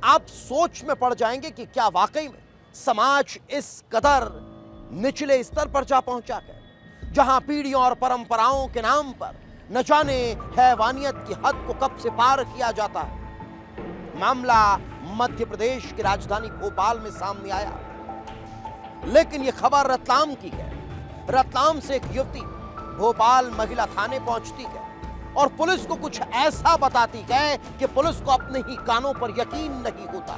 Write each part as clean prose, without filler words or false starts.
आप सोच में पड़ जाएंगे कि क्या वाकई में समाज इस कदर निचले स्तर पर जा पहुंचा है, जहां पीढ़ियों और परंपराओं के नाम पर न जाने हैवानियत की हद को कब से पार किया जाता है। मामला मध्य प्रदेश की राजधानी भोपाल में सामने आया, लेकिन यह खबर रतलाम की है। रतलाम से एक युवती भोपाल महिला थाने पहुंचती है और पुलिस को कुछ ऐसा बताती है कि पुलिस को अपने ही कानों पर यकीन नहीं होता।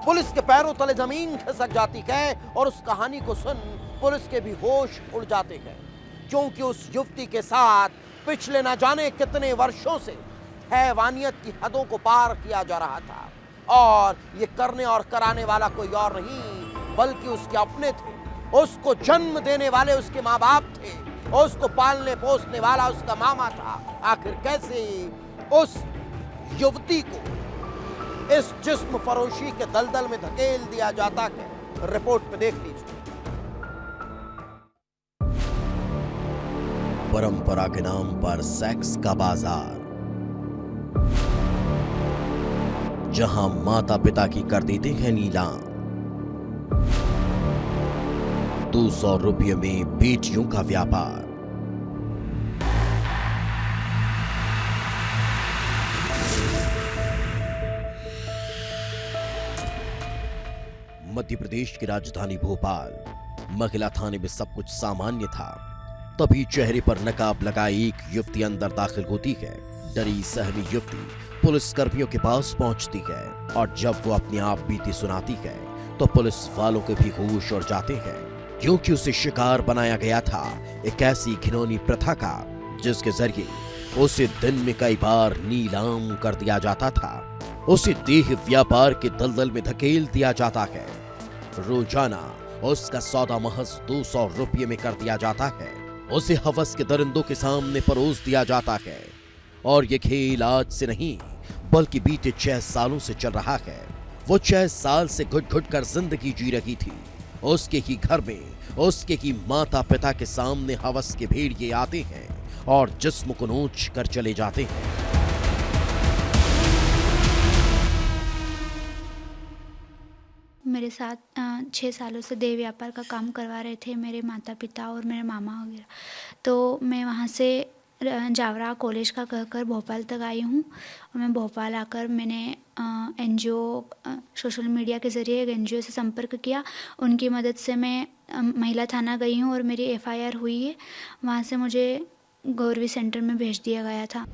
पुलिस के पैरों तले जमीन खिसक जाती है और उस कहानी को सुन पुलिस के भी होश उड़ जाते हैं, क्योंकि उस युवती के साथ पिछले न जाने कितने वर्षों से हैवानियत की हदों को पार किया जा रहा था, और ये करने और कराने वाला कोई और नहीं बल्कि उसके अपने थे। उसको जन्म देने वाले उसके माँ बाप थे, उसको पालने पोसने वाला उसका मामा था। आखिर कैसे उस युवती को इस जिस्म फरोशी के दलदल में धकेल दिया जाता है, रिपोर्ट पे देख लीजिए। परंपरा के नाम पर सेक्स का बाजार, जहां माता पिता की कर देते हैं नीलाम। 200 रुपये में बेटियों का व्यापार। मध्य प्रदेश की राजधानी भोपाल महिला थाने में सब कुछ सामान्य था, तभी चेहरे पर नकाब लगाए एक युवती अंदर दाखिल होती है। डरी सहमी युवती पुलिस कर्मियों के पास पहुंचती है और जब वो अपनी आप बीती सुनाती है तो पुलिस वालों के भी होश उड़ जाते हैं, क्योंकि उसे शिकार बनाया गया था एक ऐसी घिनौनी प्रथा का जिसके जरिए उसे दिन में कई बार नीलाम कर दिया जाता था। उसे देह व्यापार के दलदल में धकेल दिया जाता है। रोजाना उसका सौदा महज 200 रुपये में कर दिया जाता है। उसे हवस के दरिंदों के सामने परोस दिया जाता है। और ये खेल आज से नहीं बल्कि बीते 6 सालों से चल रहा है। वो 6 साल से घुट घुट कर जिंदगी जी रही थी। उसके ही घर में उसके ही माता पिता के सामने हवस के भेड़िए आते हैं और जिस्म को नोच कर चले जाते हैं। मेरे साथ 6 सालों से देह व्यापार का काम करवा रहे थे मेरे माता पिता और मेरे मामा वगैरह। तो मैं वहाँ से जावरा कॉलेज का कहकर भोपाल तक आई हूँ। और मैं भोपाल आकर मैंने एनजीओ सोशल मीडिया के ज़रिए एक एनजीओ से संपर्क किया। उनकी मदद से मैं महिला थाना गई हूँ और मेरी एफआईआर हुई है। वहाँ से मुझे गौरवी सेंटर में भेज दिया गया था।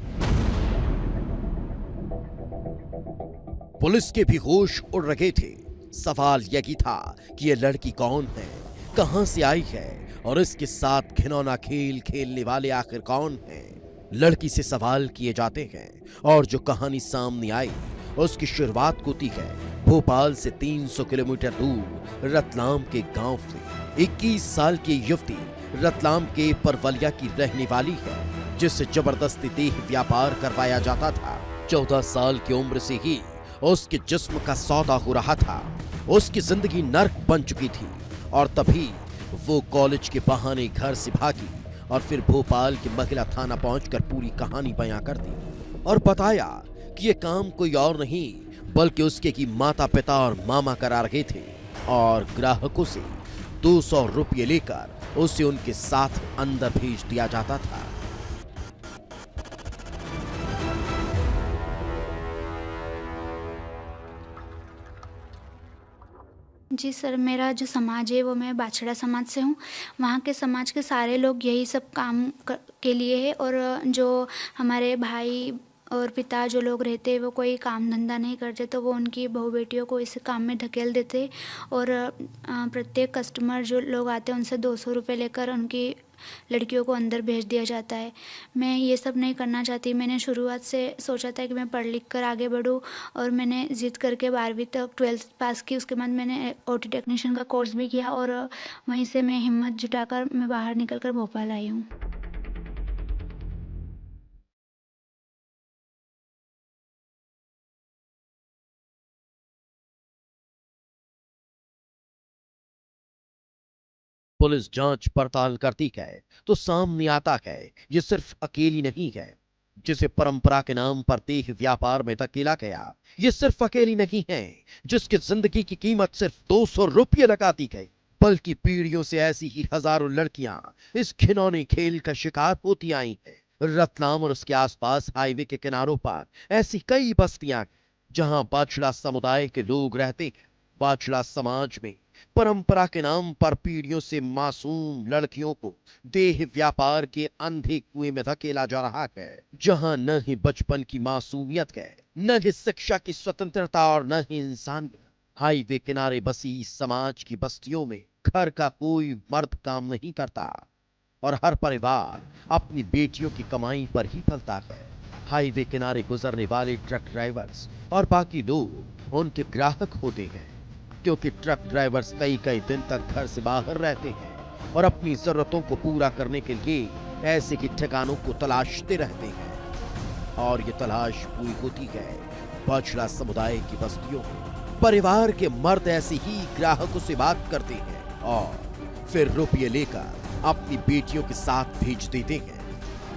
पुलिस के भी होश उड़ रहे थे। सवाल यही था कि ये लड़की कौन है, कहां से आई है और इसके साथ घिनौना खेल खेलने वाले आखिर कौन हैं। लड़की से सवाल किए जाते हैं और जो कहानी सामने आई उसकी शुरुआत होती है भोपाल से 300 किलोमीटर दूर रतलाम के गांव से। 21 साल की युवती रतलाम के परवलिया की रहने वाली है, जिससे जबरदस्ती देह व्यापार करवाया जाता था। 14 साल की उम्र से ही उसके जिस्म का सौदा हो रहा था। उसकी जिंदगी नर्क बन चुकी थी और तभी वो कॉलेज के बहाने घर से भागी और फिर भोपाल के महिला थाना पहुंचकर पूरी कहानी बयां कर दी और बताया कि ये काम कोई और नहीं बल्कि उसके की माता पिता और मामा करा रहे थे और ग्राहकों से 200 रुपये लेकर उसे उनके साथ अंदर भेज दिया जाता था। जी सर, मेरा जो समाज है वो मैं बाछड़ा समाज से हूँ। वहाँ के समाज के सारे लोग यही सब काम के लिए है और जो हमारे भाई और पिता जो लोग रहते हैं वो कोई काम धंधा नहीं करते तो वो उनकी बहू बेटियों को इस काम में धकेल देते और प्रत्येक कस्टमर जो लोग आते हैं उनसे 200 रुपये लेकर उनकी लड़कियों को अंदर भेज दिया जाता है। मैं ये सब नहीं करना चाहती। मैंने शुरुआत से सोचा था कि मैं पढ़ लिख कर आगे बढ़ूँ और मैंने जिद करके 12वीं तक 12th पास की। उसके बाद मैंने ओटी टेक्नीशियन का कोर्स भी किया और वहीं से मैं हिम्मत जुटाकर मैं बाहर निकल कर भोपाल आई हूँ। पुलिस जांच पड़ताल करती है तो सामने आता है ये सिर्फ अकेली नहीं है। जिसे परंपरा के नाम पर देह व्यापार में धकेला गया। ये सिर्फ अकेली नहीं है जिसकी जिंदगी की कीमत सिर्फ 200 रुपये लगा दी गई, बल्कि पीढ़ियों से ऐसी ही हजारों लड़कियां इस घिनौने खेल का शिकार होती आई हैं। रतलाम और उसके आसपास हाईवे के किनारों पर ऐसी कई बस्तियां जहां बाछड़ा समुदाय के लोग रहते हैं। बाछड़ा समाज में परंपरा के नाम पर पीढ़ियों से मासूम लड़कियों को देह व्यापार के अंधे कुएं में धकेला जा रहा है, जहां न ही बचपन की मासूमियत है, न ही शिक्षा की स्वतंत्रता और न ही इंसानियत। हाईवे किनारे बसी समाज की बस्तियों में घर का कोई मर्द काम नहीं करता और हर परिवार अपनी बेटियों की कमाई पर ही पलता है। हाईवे किनारे गुजरने वाले ट्रक ड्राइवर्स और बाकी लोग उनके ग्राहक होते हैं, क्योंकि ट्रक ड्राइवर्स कई कई दिन तक घर से बाहर रहते हैं और अपनी जरूरतों को पूरा करने के लिए ऐसे ही ठिकानों को तलाशते रहते हैं। और ये तलाश पूरी होती है बाछड़ा समुदाय की बस्तियों में। परिवार के मर्द ऐसे ही ग्राहकों से बात करते हैं और फिर रुपये लेकर अपनी बेटियों के साथ भेज देते हैं।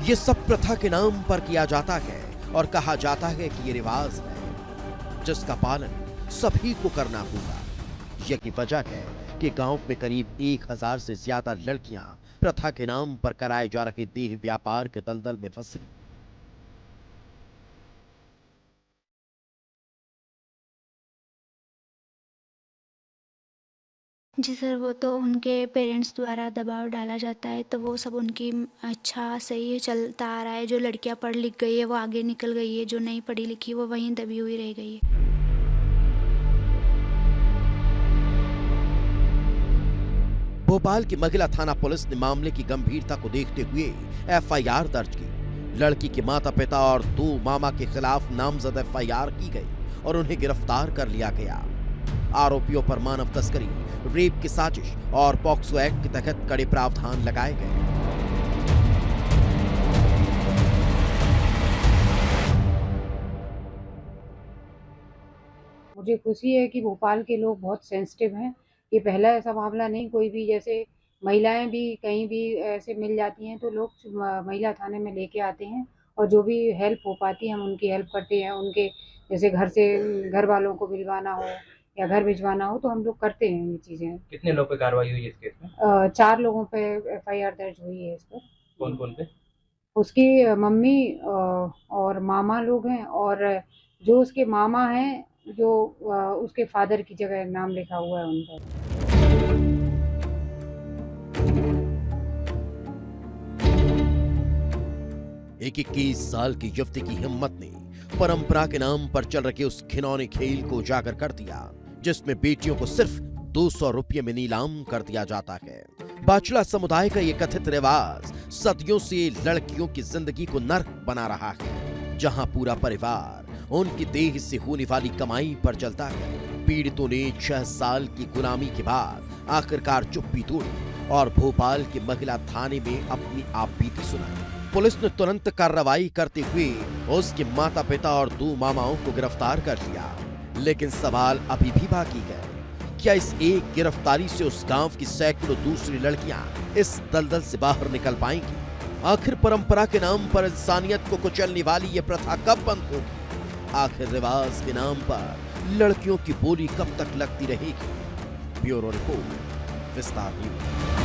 ये सब प्रथा के नाम पर किया जाता है और कहा जाता है कि ये रिवाज है जिसका पालन सभी को करना होगा। यही वजह है कि गांव में करीब 1000 से ज्यादा लड़कियां प्रथा के नाम पर कराए जा रहे देह व्यापार के दलदल में फंसी। जी सर, वो तो उनके पेरेंट्स द्वारा दबाव डाला जाता है, तो वो सब उनकी इच्छा से ही चलता आ रहा है। जो लड़कियां पढ़ लिख गई है वो आगे निकल गई है, जो नहीं पढ़ी लिखी वो वहीं दबी हुई रह गई है। भोपाल की महिला थाना पुलिस ने मामले की गंभीरता को देखते हुए एफआईआर दर्ज की। लड़की के माता पिता और 2 मामा के खिलाफ नामजद एफआईआर की गई और उन्हें गिरफ्तार कर लिया गया। आरोपियों पर मानव तस्करी, रेप की साजिश और पॉक्सो एक्ट के तहत कड़े प्रावधान लगाए गए। मुझे खुशी है कि भोपाल के लोग बहुत सेंसिटिव हैं। ये पहला ऐसा मामला नहीं, कोई भी जैसे महिलाएं भी कहीं भी ऐसे मिल जाती हैं तो लोग महिला थाने में लेके आते हैं और जो भी हेल्प हो पाती है हम उनकी हेल्प करते हैं। उनके जैसे घर से घर वालों को मिलवाना हो या घर भिजवाना हो तो हम लोग करते हैं ये चीज़ें। कितने लोग पे कार्रवाई हुई है इस केस में? 4 लोगों पे एफआईआर दर्ज हुई है इस पर। कौन कौन पे? उसकी मम्मी और मामा लोग हैं और जो उसके मामा हैं जो उसके फादर की जगह नाम लिखा हुआ है उन पर। एक 21 साल की युवती की हिम्मत ने परंपरा के नाम पर चल रहे उस घिनौने खेल को उजागर कर दिया, जिसमें बेटियों को सिर्फ 200 रुपये में नीलाम कर दिया जाता है। बाछड़ा समुदाय का ये कथित रिवाज सदियों से लड़कियों की जिंदगी को नर्क बना रहा है, जहां पूरा परिवार उनकी देह से होने वाली कमाई पर चलता है। पीड़ितों ने 6 साल की गुलामी के बाद आखिरकार चुप्पी तोड़ी और भोपाल के महिला थाने में अपनी आपबीती सुनाई। पुलिस ने तुरंत कार्रवाई करते हुए उसके माता पिता और 2 मामाओं को गिरफ्तार कर लिया। लेकिन सवाल अभी भी बाकी है, क्या इस एक गिरफ्तारी से उस गांव की सैकड़ों दूसरी लड़कियां इस दलदल से बाहर निकल पाएंगी? आखिर परंपरा के नाम पर इंसानियत को कुचलने वाली ये प्रथा कब बंद होगी? आखिर रिवाज के नाम पर लड़कियों की बोली कब तक लगती रहेगी? ब्यूरो रिपोर्ट, विस्तार न्यूज।